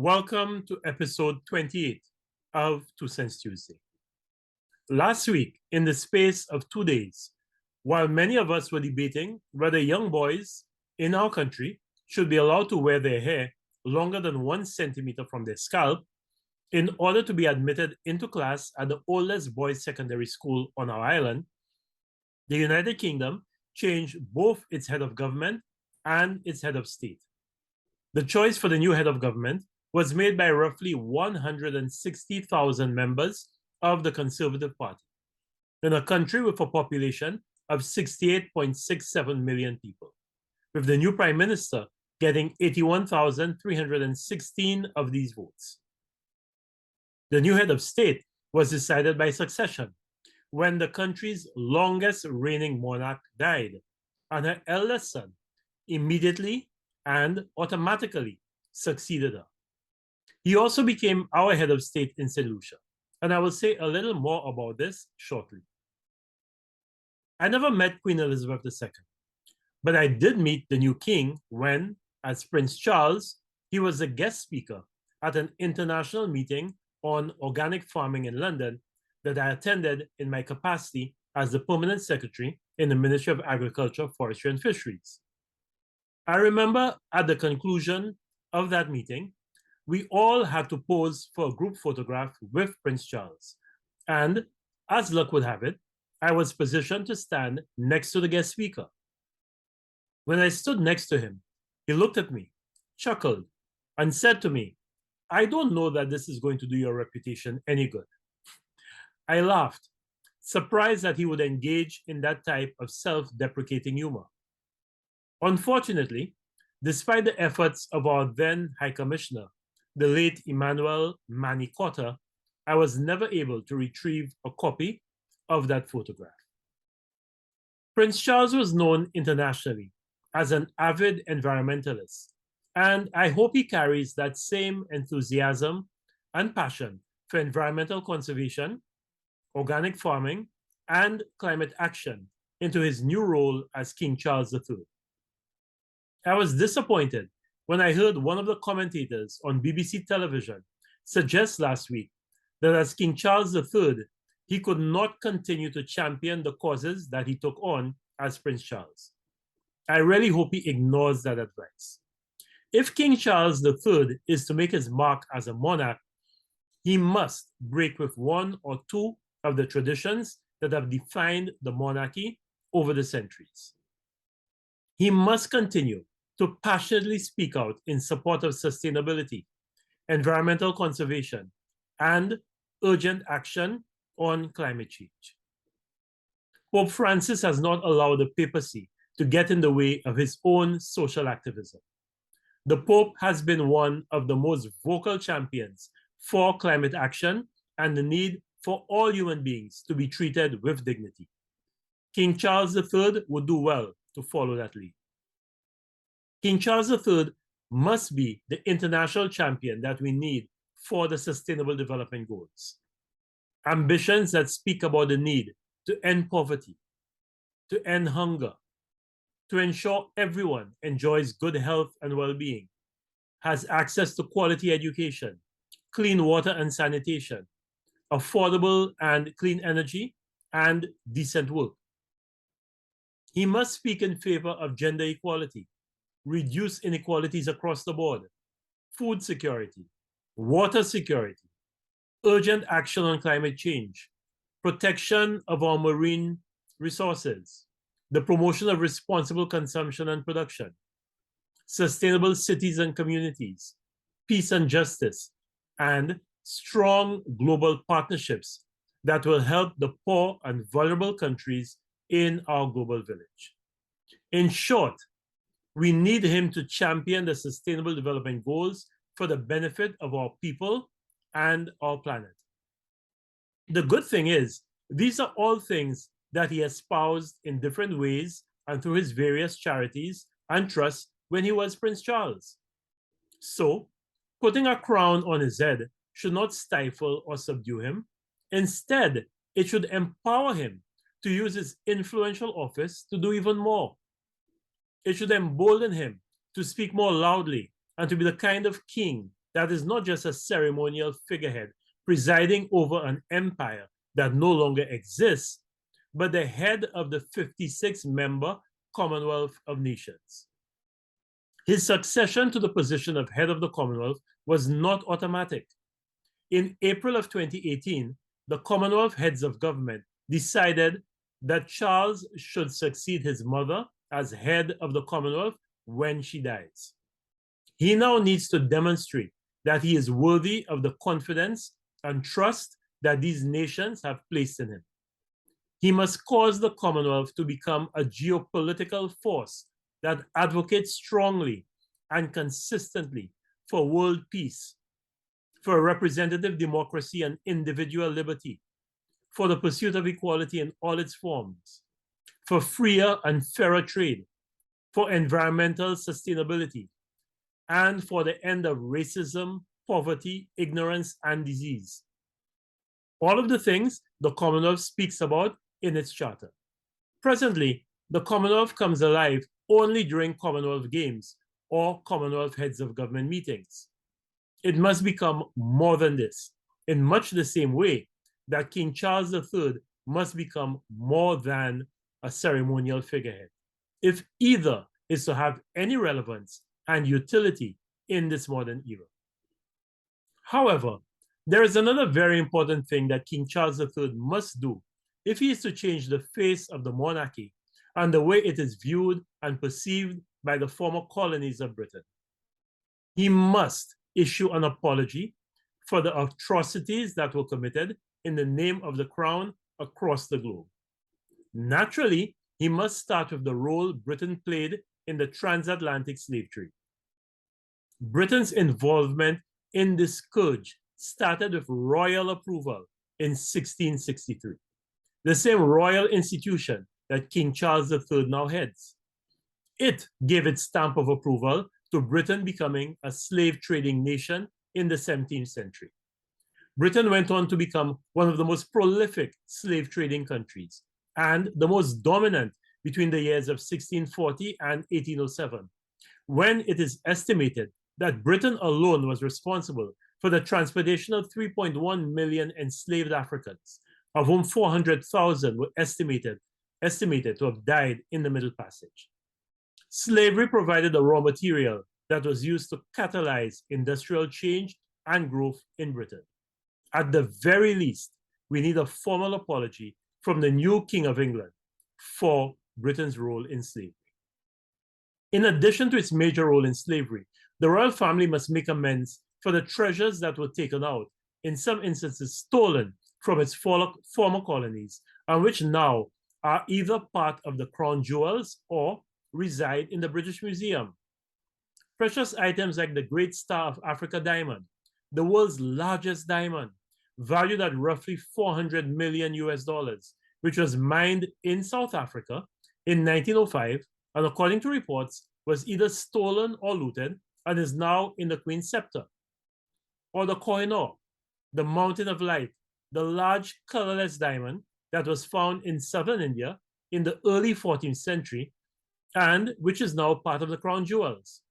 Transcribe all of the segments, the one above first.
Welcome to episode 28 of Two Cents Tuesday. Last week, in the space of 2 days, while many of us were debating whether young boys in our country should be allowed to wear their hair longer than 1 centimeter from their scalp in order to be admitted into class at the oldest boys' secondary school on our island, the United Kingdom changed both its head of government and its head of state. The choice for the new head of government was made by roughly 160,000 members of the Conservative Party in a country with a population of 68.67 million people, with the new prime minister getting 81,316 of these votes. The new head of state was decided by succession when the country's longest reigning monarch died, and her eldest son immediately and automatically succeeded her. He also became our head of state in St. Lucia, and I will say a little more about this shortly. I never met Queen Elizabeth II, but I did meet the new king when, as Prince Charles, he was a guest speaker at an international meeting on organic farming in London that I attended in my capacity as the permanent secretary in the Ministry of Agriculture, Forestry and Fisheries. I remember at the conclusion of that meeting, we all had to pose for a group photograph with Prince Charles. And as luck would have it, I was positioned to stand next to the guest speaker. When I stood next to him, he looked at me, chuckled, and said to me, "I don't know that this is going to do your reputation any good." I laughed, surprised that he would engage in that type of self-deprecating humor. Unfortunately, despite the efforts of our then High Commissioner, the late Emmanuel Manny Cotter, I was never able to retrieve a copy of that photograph. Prince Charles was known internationally as an avid environmentalist, and I hope he carries that same enthusiasm and passion for environmental conservation, organic farming, and climate action into his new role as King Charles III. I was disappointed when I heard one of the commentators on BBC television suggest last week that as King Charles III, he could not continue to champion the causes that he took on as Prince Charles. I really hope he ignores that advice. If King Charles III is to make his mark as a monarch, he must break with one or two of the traditions that have defined the monarchy over the centuries. He must continue to passionately speak out in support of sustainability, environmental conservation, and urgent action on climate change. Pope Francis has not allowed the papacy to get in the way of his own social activism. The Pope has been one of the most vocal champions for climate action and the need for all human beings to be treated with dignity. King Charles III would do well to follow that lead. King Charles III must be the international champion that we need for the Sustainable Development Goals. Ambitions that speak about the need to end poverty, to end hunger, to ensure everyone enjoys good health and well-being, has access to quality education, clean water and sanitation, affordable and clean energy, and decent work. He must speak in favor of gender equality, reduce inequalities across the board, food security, water security, urgent action on climate change, protection of our marine resources, the promotion of responsible consumption and production, sustainable cities and communities, peace and justice, and strong global partnerships that will help the poor and vulnerable countries in our global village. In short, we need him to champion the Sustainable Development Goals for the benefit of our people and our planet. The good thing is, these are all things that he espoused in different ways and through his various charities and trusts when he was Prince Charles. So, putting a crown on his head should not stifle or subdue him. Instead, it should empower him to use his influential office to do even more. It should embolden him to speak more loudly and to be the kind of king that is not just a ceremonial figurehead presiding over an empire that no longer exists, but the head of the 56-member Commonwealth of Nations. His succession to the position of head of the Commonwealth was not automatic. In April of 2018, the Commonwealth heads of government decided that Charles should succeed his mother as head of the Commonwealth when she dies. He now needs to demonstrate that he is worthy of the confidence and trust that these nations have placed in him. He must cause the Commonwealth to become a geopolitical force that advocates strongly and consistently for world peace, for representative democracy and individual liberty, for the pursuit of equality in all its forms, for freer and fairer trade, for environmental sustainability, and for the end of racism, poverty, ignorance, and disease. All of the things the Commonwealth speaks about in its charter. Presently, the Commonwealth comes alive only during Commonwealth Games or Commonwealth Heads of Government meetings. It must become more than this, in much the same way that King Charles III must become more than a ceremonial figurehead, if either is to have any relevance and utility in this modern era. However, there is another very important thing that King Charles III must do if he is to change the face of the monarchy and the way it is viewed and perceived by the former colonies of Britain. He must issue an apology for the atrocities that were committed in the name of the crown across the globe. Naturally, he must start with the role Britain played in the transatlantic slave trade. Britain's involvement in this scourge started with royal approval in 1663, the same royal institution that King Charles III now heads. It gave its stamp of approval to Britain becoming a slave trading nation in the 17th century. Britain went on to become one of the most prolific slave trading countries and the most dominant between the years of 1640 and 1807, when it is estimated that Britain alone was responsible for the transportation of 3.1 million enslaved Africans, of whom 400,000 were estimated to have died in the Middle Passage. Slavery provided the raw material that was used to catalyze industrial change and growth in Britain. At the very least, we need a formal apology from the new King of England for Britain's role in slavery. In addition to its major role in slavery, the royal family must make amends for the treasures that were taken out, in some instances stolen from its former colonies, and which now are either part of the crown jewels or reside in the British Museum. Precious items like the Great Star of Africa diamond, the world's largest diamond, valued at roughly 400 million US dollars, which was mined in South Africa in 1905, and according to reports, was either stolen or looted and is now in the Queen's scepter. Or the Koh-i-Noor, the Mountain of Light, the large colorless diamond that was found in southern India in the early 14th century and which is now part of the crown jewels.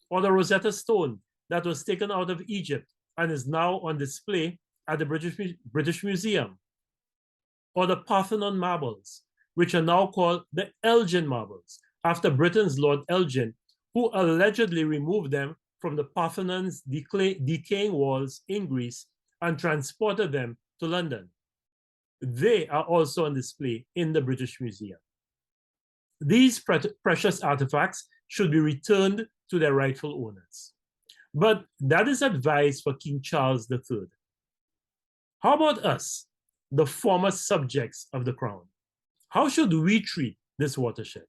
Or the Rosetta Stone that was taken out of Egypt and is now on display at the British Museum. Or the Parthenon marbles, which are now called the Elgin marbles, after Britain's Lord Elgin, who allegedly removed them from the Parthenon's decaying walls in Greece and transported them to London. They are also on display in the British Museum. These precious artifacts should be returned to their rightful owners. But that is advice for King Charles III. How about us, the former subjects of the crown? How should we treat this watershed?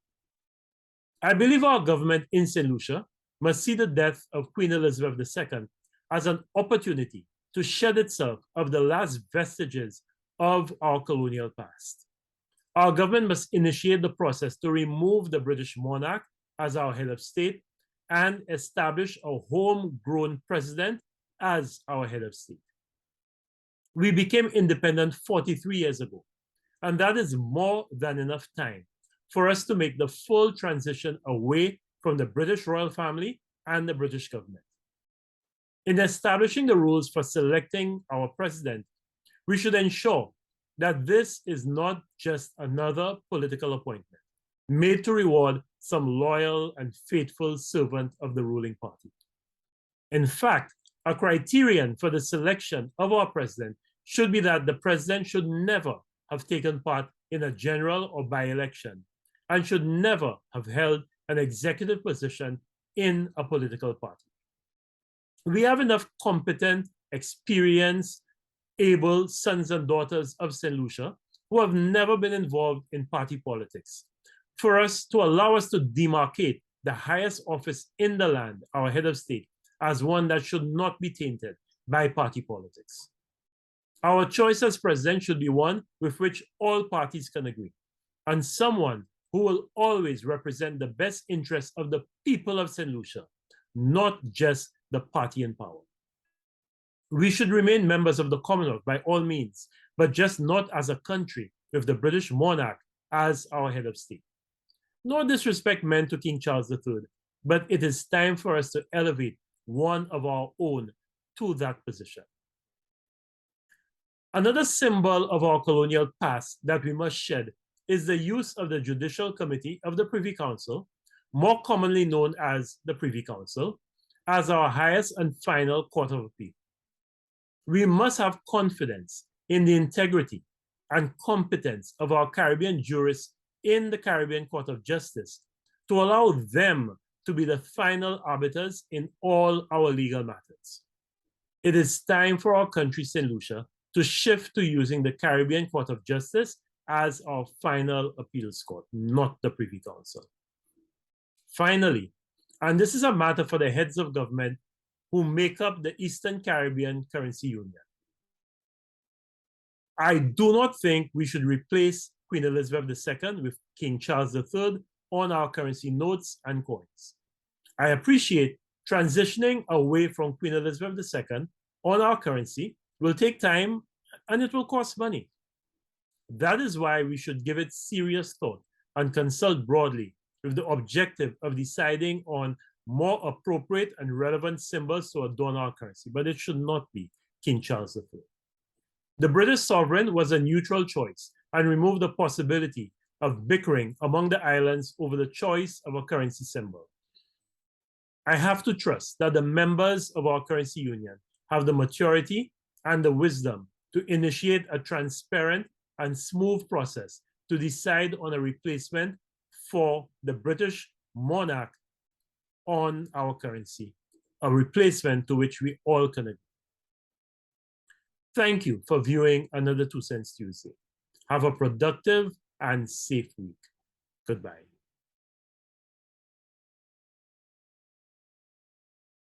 I believe our government in St. Lucia must see the death of Queen Elizabeth II as an opportunity to shed itself of the last vestiges of our colonial past. Our government must initiate the process to remove the British monarch as our head of state and establish a homegrown president as our head of state. We became independent 43 years ago, and that is more than enough time for us to make the full transition away from the British royal family and the British government. In establishing the rules for selecting our president, we should ensure that this is not just another political appointment made to reward some loyal and faithful servant of the ruling party. In fact, a criterion for the selection of our president should be that the president should never have taken part in a general or by-election and should never have held an executive position in a political party. We have enough competent, experienced, able sons and daughters of St. Lucia who have never been involved in party politics for us to allow us to demarcate the highest office in the land, our head of state, as one that should not be tainted by party politics. Our choice as president should be one with which all parties can agree, and someone who will always represent the best interests of the people of St. Lucia, not just the party in power. We should remain members of the Commonwealth by all means, but just not as a country with the British monarch as our head of state. No disrespect meant to King Charles III, but it is time for us to elevate one of our own to that position. Another symbol of our colonial past that we must shed is the use of the Judicial Committee of the Privy Council, more commonly known as the Privy Council, as our highest and final court of appeal. We must have confidence in the integrity and competence of our Caribbean jurists in the Caribbean Court of Justice to allow them to be the final arbiters in all our legal matters. It is time for our country, St. Lucia, to shift to using the Caribbean Court of Justice as our final appeals court, not the Privy Council. Finally, and this is a matter for the heads of government who make up the Eastern Caribbean Currency Union, I do not think we should replace Queen Elizabeth II with King Charles III on our currency notes and coins. I appreciate transitioning away from Queen Elizabeth II on our currency will take time and it will cost money. That is why we should give it serious thought and consult broadly with the objective of deciding on more appropriate and relevant symbols to adorn our currency, but it should not be King Charles III. The British sovereign was a neutral choice and removed the possibility of bickering among the islands over the choice of a currency symbol. I have to trust that the members of our currency union have the maturity and the wisdom to initiate a transparent and smooth process to decide on a replacement for the British monarch on our currency, a replacement to which we all can agree. Thank you for viewing another 2 Cents Tuesday. Have a productive and safe week. Goodbye.